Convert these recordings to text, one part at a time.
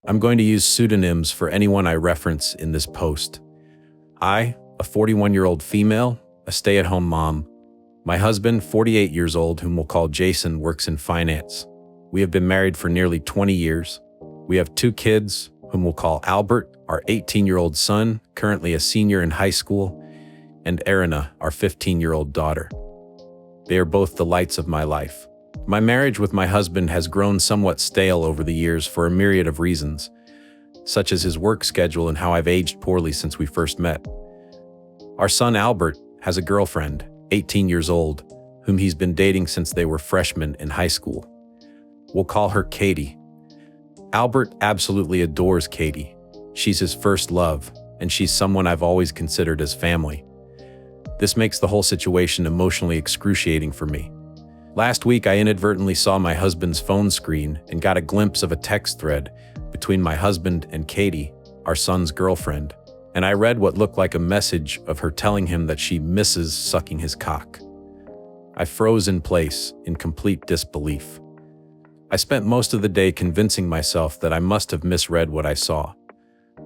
I'm going to use pseudonyms for anyone I reference in this post. I, a 41-year-old female, a stay-at-home mom. My husband, 48 years old, whom we'll call Jason, works in finance. We have been married for nearly 20 years. We have 2 kids, whom we'll call Albert, our 18-year-old son, currently a senior in high school, and Erina, our 15-year-old daughter. They are both the lights of my life. My marriage with my husband has grown somewhat stale over the years for a myriad of reasons, such as his work schedule and how I've aged poorly since we first met. Our son Albert has a girlfriend, 18 years old, whom he's been dating since they were freshmen in high school. We'll call her Katie. Albert absolutely adores Katie. She's his first love, and she's someone I've always considered as family. This makes the whole situation emotionally excruciating for me. Last week, I inadvertently saw my husband's phone screen and got a glimpse of a text thread between my husband and Katie, our son's girlfriend, and I read what looked like a message of her telling him that she misses sucking his cock. I froze in place in complete disbelief. I spent most of the day convincing myself that I must have misread what I saw.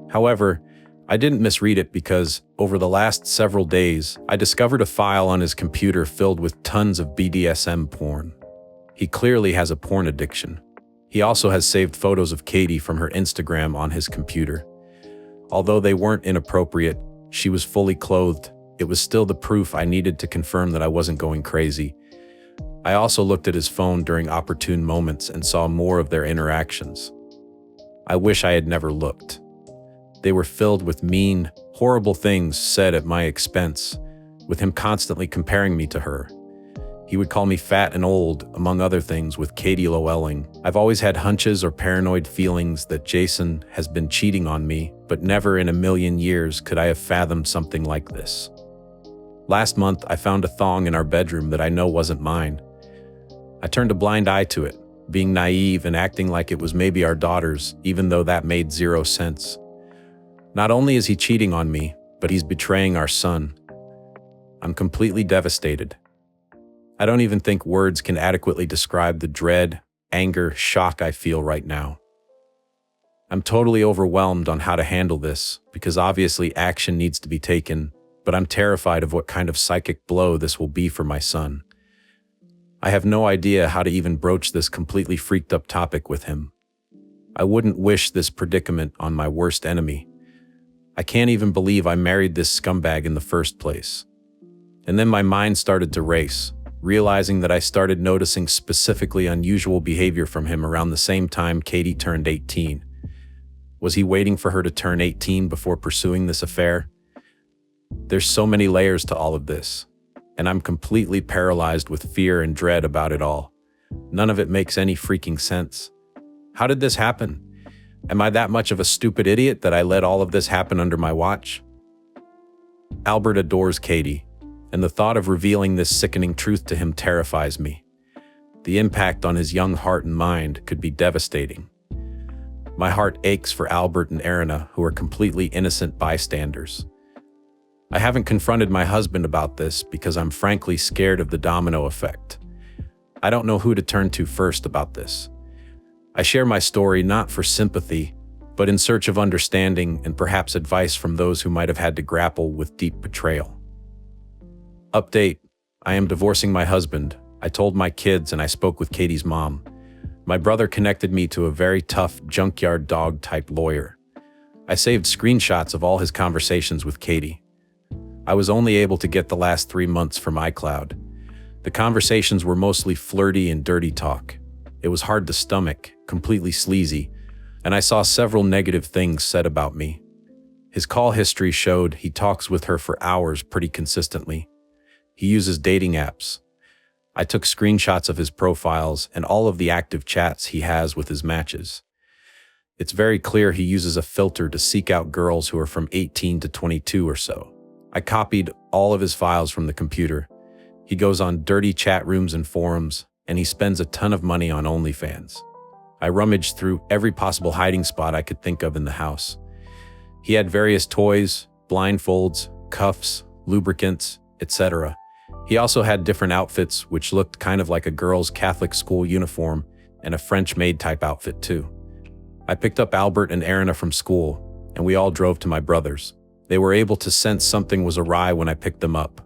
However, I didn't misread it because, over the last several days, I discovered a file on his computer filled with tons of BDSM porn. He clearly has a porn addiction. He also has saved photos of Katie from her Instagram on his computer. Although they weren't inappropriate, she was fully clothed. It was still the proof I needed to confirm that I wasn't going crazy. I also looked at his phone during opportune moments and saw more of their interactions. I wish I had never looked. They were filled with mean, horrible things said at my expense, with him constantly comparing me to her. He would call me fat and old, among other things, with Katie Llewellyn. I've always had hunches or paranoid feelings that Jason has been cheating on me, but never in a million years could I have fathomed something like this. Last month, I found a thong in our bedroom that I know wasn't mine. I turned a blind eye to it, being naive and acting like it was maybe our daughter's, even though that made zero sense. Not only is he cheating on me, but he's betraying our son. I'm completely devastated. I don't even think words can adequately describe the dread, anger, shock I feel right now. I'm totally overwhelmed on how to handle this, because obviously action needs to be taken, but I'm terrified of what kind of psychic blow this will be for my son. I have no idea how to even broach this completely freaked up topic with him. I wouldn't wish this predicament on my worst enemy. I can't even believe I married this scumbag in the first place. And then my mind started to race, realizing that I started noticing specifically unusual behavior from him around the same time Katie turned 18. Was he waiting for her to turn 18 before pursuing this affair? There's so many layers to all of this, and I'm completely paralyzed with fear and dread about it all. None of it makes any freaking sense. How did this happen? Am I that much of a stupid idiot that I let all of this happen under my watch? Albert adores Katie, and the thought of revealing this sickening truth to him terrifies me. The impact on his young heart and mind could be devastating. My heart aches for Albert and Erina, who are completely innocent bystanders. I haven't confronted my husband about this because I'm frankly scared of the domino effect. I don't know who to turn to first about this. I share my story not for sympathy, but in search of understanding and perhaps advice from those who might have had to grapple with deep betrayal. Update: I am divorcing my husband. I told my kids and I spoke with Katie's mom. My brother connected me to a very tough junkyard dog type lawyer. I saved screenshots of all his conversations with Katie. I was only able to get the last 3 months from iCloud. The conversations were mostly flirty and dirty talk. It was hard to stomach, completely sleazy, and I saw several negative things said about me. His call history showed he talks with her for hours pretty consistently. He uses dating apps. I took screenshots of his profiles and all of the active chats he has with his matches. It's very clear he uses a filter to seek out girls who are from 18 to 22 or so. I copied all of his files from the computer. He goes on dirty chat rooms and forums, and he spends a ton of money on OnlyFans. I rummaged through every possible hiding spot I could think of in the house. He had various toys, blindfolds, cuffs, lubricants, etc. He also had different outfits which looked kind of like a girl's Catholic school uniform and a French maid type outfit too. I picked up Albert and Erina from school, and we all drove to my brother's. They were able to sense something was awry when I picked them up.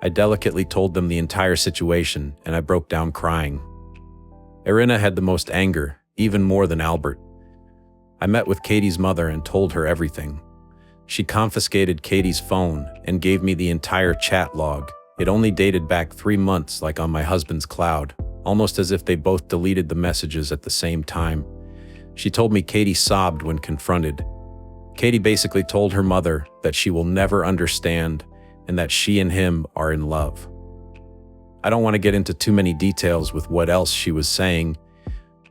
I delicately told them the entire situation, and I broke down crying. Erina had the most anger, even more than Albert. I met with Katie's mother and told her everything. She confiscated Katie's phone and gave me the entire chat log. It only dated back 3 months, like on my husband's cloud, almost as if they both deleted the messages at the same time. She told me Katie sobbed when confronted. Katie basically told her mother that she will never understand and that she and him are in love. I don't want to get into too many details with what else she was saying,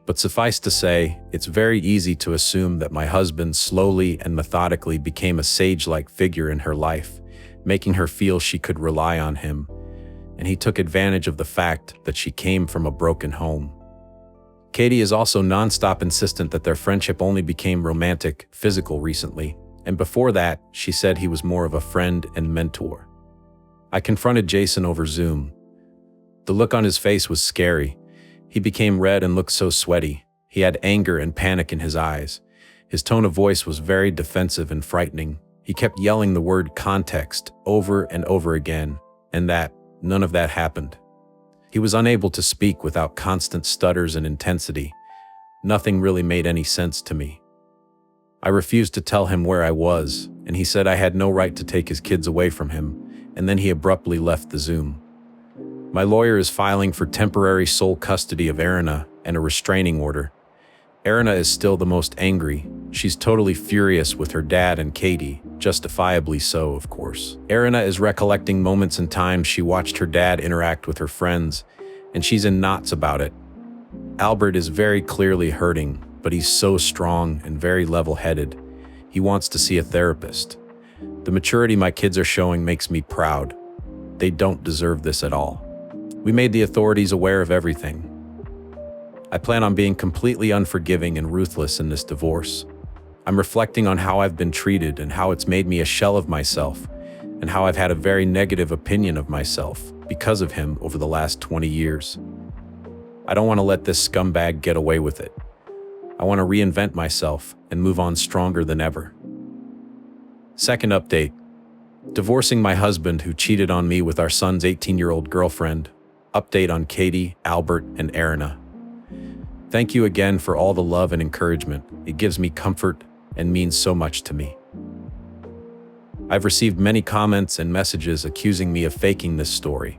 but suffice to say, it's very easy to assume that my husband slowly and methodically became a sage-like figure in her life, making her feel she could rely on him, and he took advantage of the fact that she came from a broken home. Katie is also nonstop insistent that their friendship only became romantic, physical recently, and before that, she said he was more of a friend and mentor. I confronted Jason over Zoom. The look on his face was scary. He became red and looked so sweaty. He had anger and panic in his eyes. His tone of voice was very defensive and frightening. He kept yelling the word context over and over again, and none of that happened. He was unable to speak without constant stutters and intensity. Nothing really made any sense to me. I refused to tell him where I was, and he said I had no right to take his kids away from him, and then he abruptly left the Zoom. My lawyer is filing for temporary sole custody of Erina and a restraining order. Erina is still the most angry. She's totally furious with her dad and Katie, justifiably so, of course. Erina is recollecting moments in time she watched her dad interact with her friends, and she's in knots about it. Albert is very clearly hurting, but he's so strong and very level-headed. He wants to see a therapist. The maturity my kids are showing makes me proud. They don't deserve this at all. We made the authorities aware of everything. I plan on being completely unforgiving and ruthless in this divorce. I'm reflecting on how I've been treated and how it's made me a shell of myself, and how I've had a very negative opinion of myself because of him over the last 20 years. I don't want to let this scumbag get away with it. I want to reinvent myself and move on stronger than ever. Second update. Divorcing my husband who cheated on me with our son's 18-year-old girlfriend. Update on Katie, Albert, and Erina. Thank you again for all the love and encouragement. It gives me comfort and means so much to me. I've received many comments and messages accusing me of faking this story,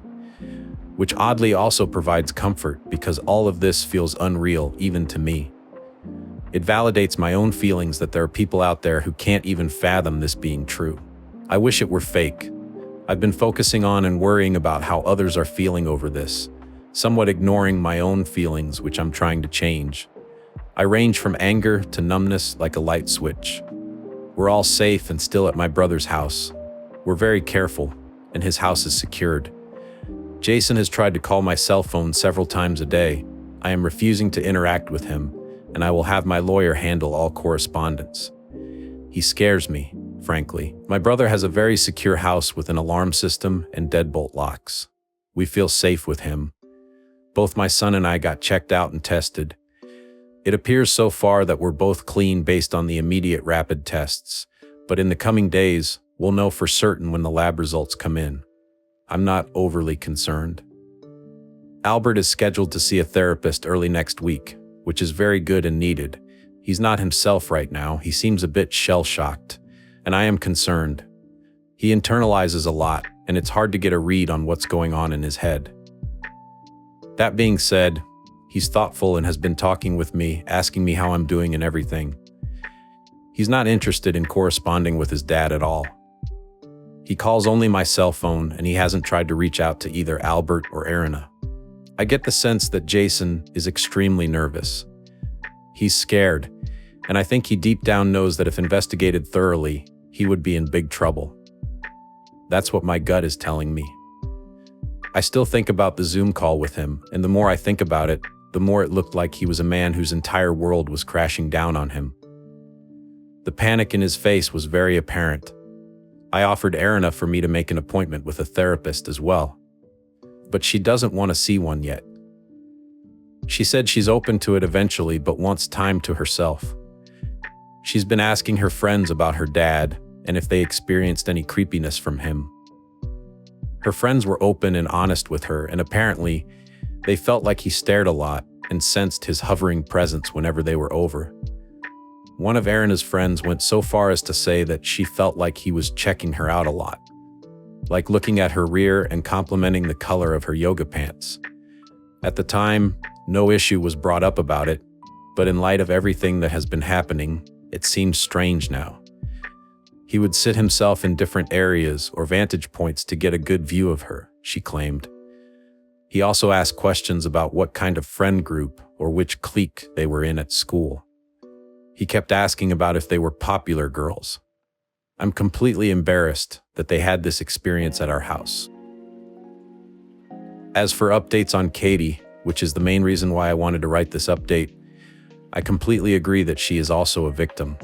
which oddly also provides comfort because all of this feels unreal even to me. It validates my own feelings that there are people out there who can't even fathom this being true. I wish it were fake. I've been focusing on and worrying about how others are feeling over this, somewhat ignoring my own feelings, which I'm trying to change. I range from anger to numbness like a light switch. We're all safe and still at my brother's house. We're very careful, and his house is secured. Jason has tried to call my cell phone several times a day. I am refusing to interact with him, and I will have my lawyer handle all correspondence. He scares me, frankly. My brother has a very secure house with an alarm system and deadbolt locks. We feel safe with him. Both my son and I got checked out and tested. It appears so far that we're both clean based on the immediate rapid tests, but in the coming days, we'll know for certain when the lab results come in. I'm not overly concerned. Albert is scheduled to see a therapist early next week, which is very good and needed. He's not himself right now. He seems a bit shell-shocked, and I am concerned. He internalizes a lot, and it's hard to get a read on what's going on in his head. That being said, he's thoughtful and has been talking with me, asking me how I'm doing and everything. He's not interested in corresponding with his dad at all. He calls only my cell phone, and he hasn't tried to reach out to either Albert or Erina. I get the sense that Jason is extremely nervous. He's scared, and I think he deep down knows that if investigated thoroughly, he would be in big trouble. That's what my gut is telling me. I still think about the Zoom call with him, and the more I think about it, the more it looked like he was a man whose entire world was crashing down on him. The panic in his face was very apparent. I offered Erina for me to make an appointment with a therapist as well, but she doesn't want to see one yet. She said she's open to it eventually but wants time to herself. She's been asking her friends about her dad and if they experienced any creepiness from him. Her friends were open and honest with her, and apparently, they felt like he stared a lot and sensed his hovering presence whenever they were over. One of Erina's friends went so far as to say that she felt like he was checking her out a lot, like looking at her rear and complimenting the color of her yoga pants. At the time, no issue was brought up about it, but in light of everything that has been happening, it seems strange now. He would sit himself in different areas or vantage points to get a good view of her, she claimed. He also asked questions about what kind of friend group or which clique they were in at school. He kept asking about if they were popular girls. I'm completely embarrassed that they had this experience at our house. As for updates on Katie, which is the main reason why I wanted to write this update, I completely agree that she is also a victim.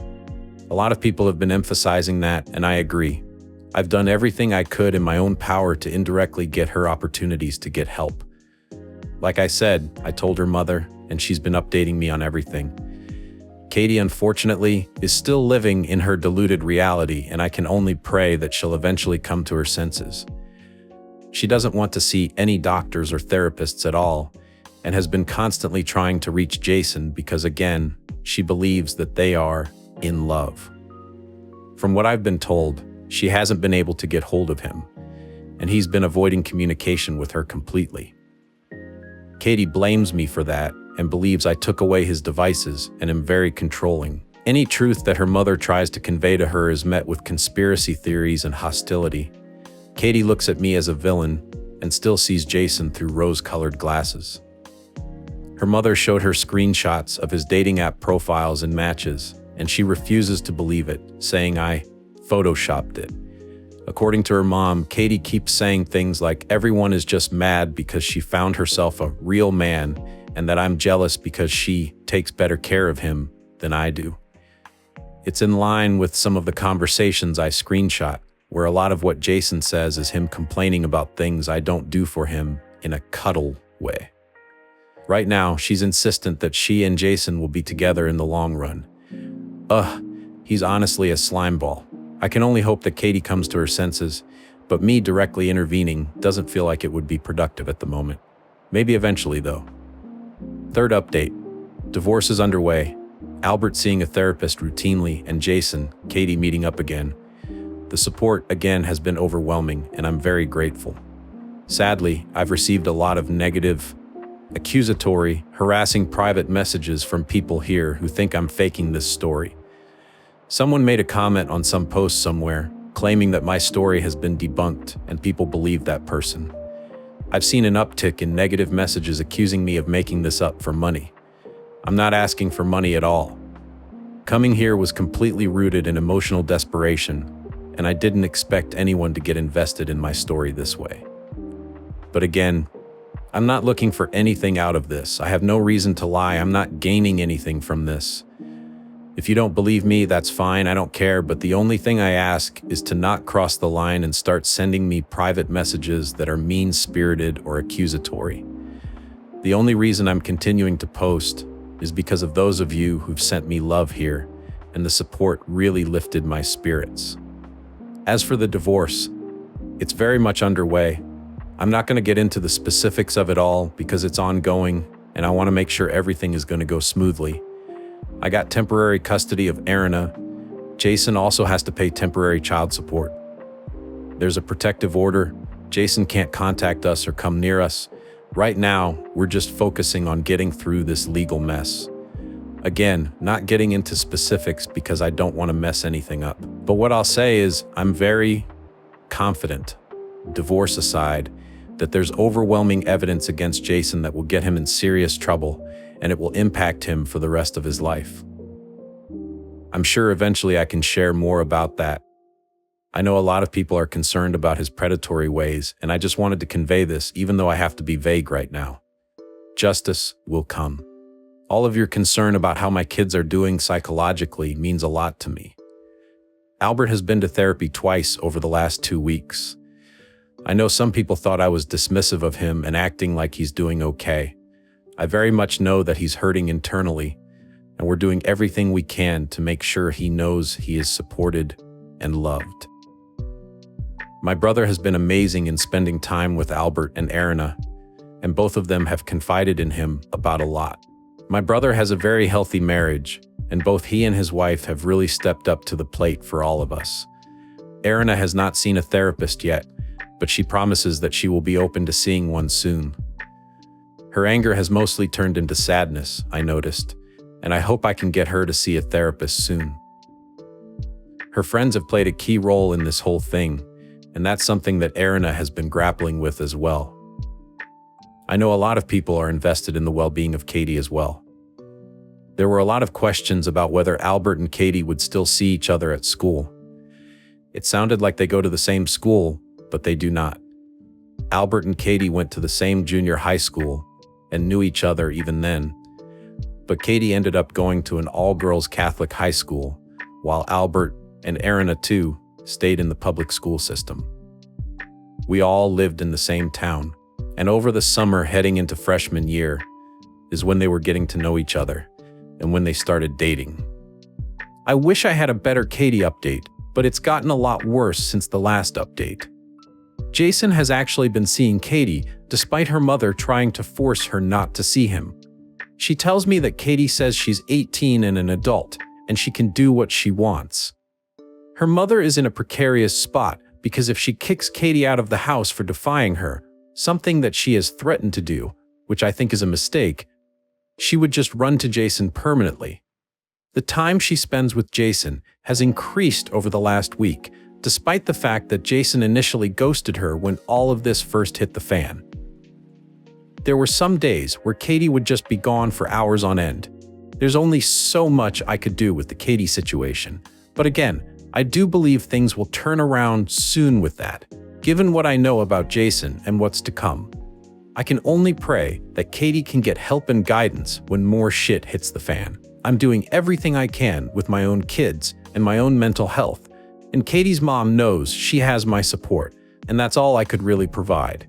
A lot of people have been emphasizing that, and I agree. I've done everything I could in my own power to indirectly get her opportunities to get help. Like I said, I told her mother, and she's been updating me on everything. Katie, unfortunately, is still living in her deluded reality, and I can only pray that she'll eventually come to her senses. She doesn't want to see any doctors or therapists at all, and has been constantly trying to reach Jason because, again, she believes that they are in love. From what I've been told, she hasn't been able to get hold of him, and he's been avoiding communication with her completely. Katie blames me for that and believes I took away his devices and am very controlling. Any truth that her mother tries to convey to her is met with conspiracy theories and hostility. Katie looks at me as a villain and still sees Jason through rose-colored glasses. Her mother showed her screenshots of his dating app profiles and matches, and she refuses to believe it, saying I photoshopped it. According to her mom, Katie keeps saying things like everyone is just mad because she found herself a real man and that I'm jealous because she takes better care of him than I do. It's in line with some of the conversations I screenshot, where a lot of what Jason says is him complaining about things I don't do for him in a cuddle way. Right now, she's insistent that she and Jason will be together in the long run. He's honestly a slimeball. I can only hope that Katie comes to her senses, but me directly intervening doesn't feel like it would be productive at the moment. Maybe eventually, though. Third update. Divorce is underway. Albert seeing a therapist routinely, and Jason, Katie meeting up again. The support, again, has been overwhelming, and I'm very grateful. Sadly, I've received a lot of negative, accusatory, harassing private messages from people here who think I'm faking this story. Someone made a comment on some post somewhere, claiming that my story has been debunked, and people believe that person. I've seen an uptick in negative messages accusing me of making this up for money. I'm not asking for money at all. Coming here was completely rooted in emotional desperation, and I didn't expect anyone to get invested in my story this way. But again, I'm not looking for anything out of this. I have no reason to lie. I'm not gaining anything from this. If you don't believe me, that's fine. I don't care. But the only thing I ask is to not cross the line and start sending me private messages that are mean-spirited or accusatory. The only reason I'm continuing to post is because of those of you who've sent me love here, and the support really lifted my spirits. As for the divorce, it's very much underway. I'm not going to get into the specifics of it all because it's ongoing, and I want to make sure everything is going to go smoothly. I got temporary custody of Erina. Jason also has to pay temporary child support. There's a protective order. Jason can't contact us or come near us. Right now, we're just focusing on getting through this legal mess. Again, not getting into specifics because I don't want to mess anything up. But what I'll say is I'm very confident, divorce aside, that there's overwhelming evidence against Jason that will get him in serious trouble, and it will impact him for the rest of his life. I'm sure eventually I can share more about that. I know a lot of people are concerned about his predatory ways, and I just wanted to convey this even though I have to be vague right now. Justice will come. All of your concern about how my kids are doing psychologically means a lot to me. Albert has been to therapy twice over the last 2 weeks. I know some people thought I was dismissive of him and acting like he's doing okay. I very much know that he's hurting internally, and we're doing everything we can to make sure he knows he is supported and loved. My brother has been amazing in spending time with Albert and Erina, and both of them have confided in him about a lot. My brother has a very healthy marriage, and both he and his wife have really stepped up to the plate for all of us. Erina has not seen a therapist yet, but she promises that she will be open to seeing one soon. Her anger has mostly turned into sadness, I noticed, and I hope I can get her to see a therapist soon. Her friends have played a key role in this whole thing, and that's something that Erina has been grappling with as well. I know a lot of people are invested in the well-being of Katie as well. There were a lot of questions about whether Albert and Katie would still see each other at school. It sounded like they go to the same school, but they do not. Albert and Katie went to the same junior high school and knew each other even then, but Katie ended up going to an all-girls Catholic high school, while Albert and Erina too stayed in the public school system. We all lived in the same town, and over the summer heading into freshman year is when they were getting to know each other and when they started dating. I wish I had a better Katie update, but it's gotten a lot worse since the last update. Jason has actually been seeing Katie, despite her mother trying to force her not to see him. She tells me that Katie says she's 18 and an adult, and she can do what she wants. Her mother is in a precarious spot because if she kicks Katie out of the house for defying her, something that she has threatened to do, which I think is a mistake, she would just run to Jason permanently. The time she spends with Jason has increased over the last week, despite the fact that Jason initially ghosted her when all of this first hit the fan. There were some days where Katie would just be gone for hours on end. There's only so much I could do with the Katie situation, but again, I do believe things will turn around soon with that, given what I know about Jason and what's to come. I can only pray that Katie can get help and guidance when more shit hits the fan. I'm doing everything I can with my own kids and my own mental health, and Katie's mom knows she has my support, and that's all I could really provide.